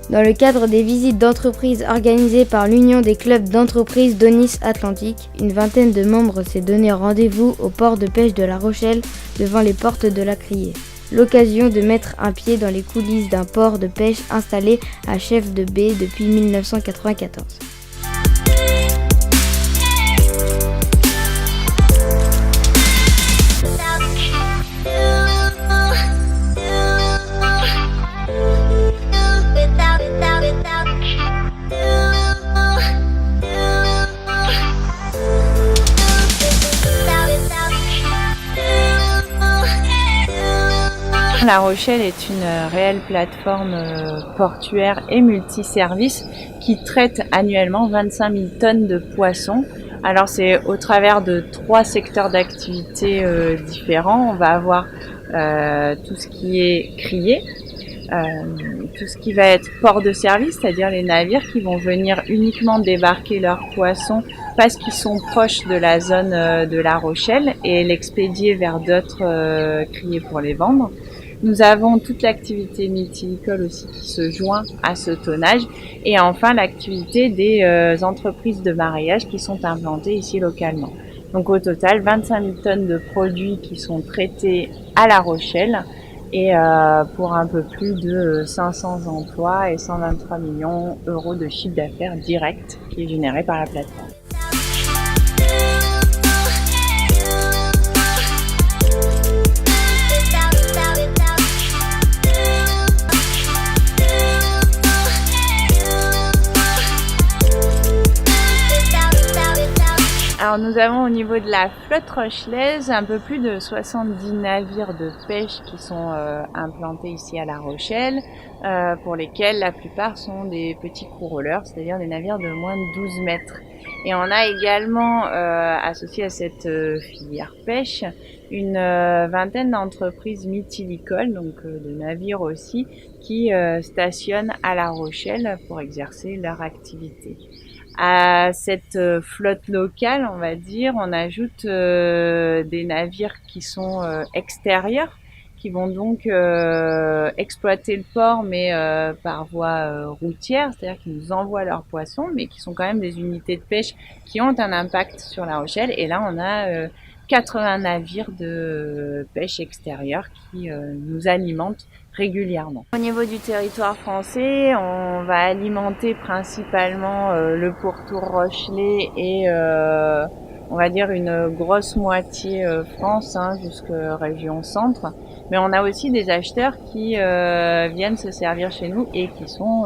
Dans le cadre des visites d'entreprise organisées par l'Union des clubs d'entreprises d'Aunis Atlantique, une vingtaine de membres s'est donné rendez-vous au port de pêche de La Rochelle devant les portes de la Criée. L'occasion de mettre un pied dans les coulisses d'un port de pêche installé à Chef de Baie depuis 1994. La Rochelle est une réelle plateforme portuaire et multiservice qui traite annuellement 25 000 tonnes de poissons. Alors c'est au travers de 3 secteurs d'activité différents. On va avoir tout ce qui est criée, tout ce qui va être port de service, c'est-à-dire les navires qui vont venir uniquement débarquer leurs poissons parce qu'ils sont proches de la zone de La Rochelle et l'expédier vers d'autres criées pour les vendre. Nous avons toute l'activité mythilicole aussi qui se joint à ce tonnage et enfin l'activité des entreprises de maraîchage qui sont implantées ici localement. Donc au total 25 000 tonnes de produits qui sont traités à La Rochelle et pour un peu plus de 500 emplois et 123 millions d'euros de chiffre d'affaires direct qui est généré par la plateforme. Alors nous avons au niveau de la flotte rochelaise un peu plus de 70 navires de pêche qui sont implantés ici à La Rochelle, pour lesquels la plupart sont des petits crew-rollers, c'est-à-dire des navires de moins de 12 mètres. Et on a également associé à cette filière pêche une vingtaine d'entreprises mythilicoles, donc de navires aussi, qui stationnent à La Rochelle pour exercer leur activité. À cette flotte locale, on va dire, on ajoute des navires qui sont extérieurs, qui vont donc exploiter le port, mais par voie routière, c'est-à-dire qu'ils nous envoient leurs poissons, mais qui sont quand même des unités de pêche qui ont un impact sur La Rochelle. Et là, on a 80 navires de pêche extérieure qui nous alimentent régulièrement. Au niveau du territoire français, on va alimenter principalement le pourtour rochelais et on va dire une grosse moitié France, jusqu'à région centre. Mais on a aussi des acheteurs qui viennent se servir chez nous et qui sont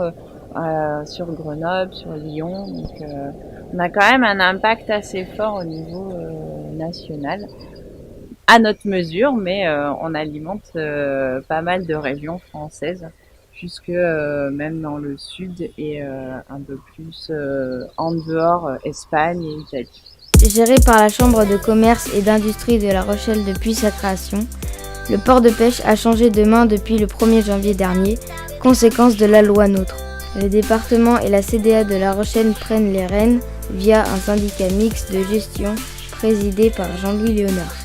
sur Grenoble, sur Lyon. Donc on a quand même un impact assez fort au niveau national. À notre mesure, mais on alimente pas mal de régions françaises, jusque même dans le sud et un peu plus en dehors, Espagne et Italie. Géré par la Chambre de commerce et d'industrie de La Rochelle depuis sa création, le port de pêche a changé de main depuis le 1er janvier dernier, conséquence de la loi NOTRe. Le département et la CDA de La Rochelle prennent les rênes via un syndicat mixte de gestion présidé par Jean-Louis Léonard.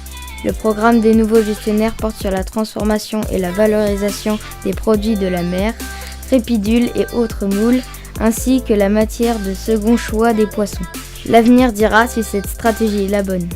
Le programme des nouveaux gestionnaires porte sur la transformation et la valorisation des produits de la mer, trépidules et autres moules, ainsi que la matière de second choix des poissons. L'avenir dira si cette stratégie est la bonne.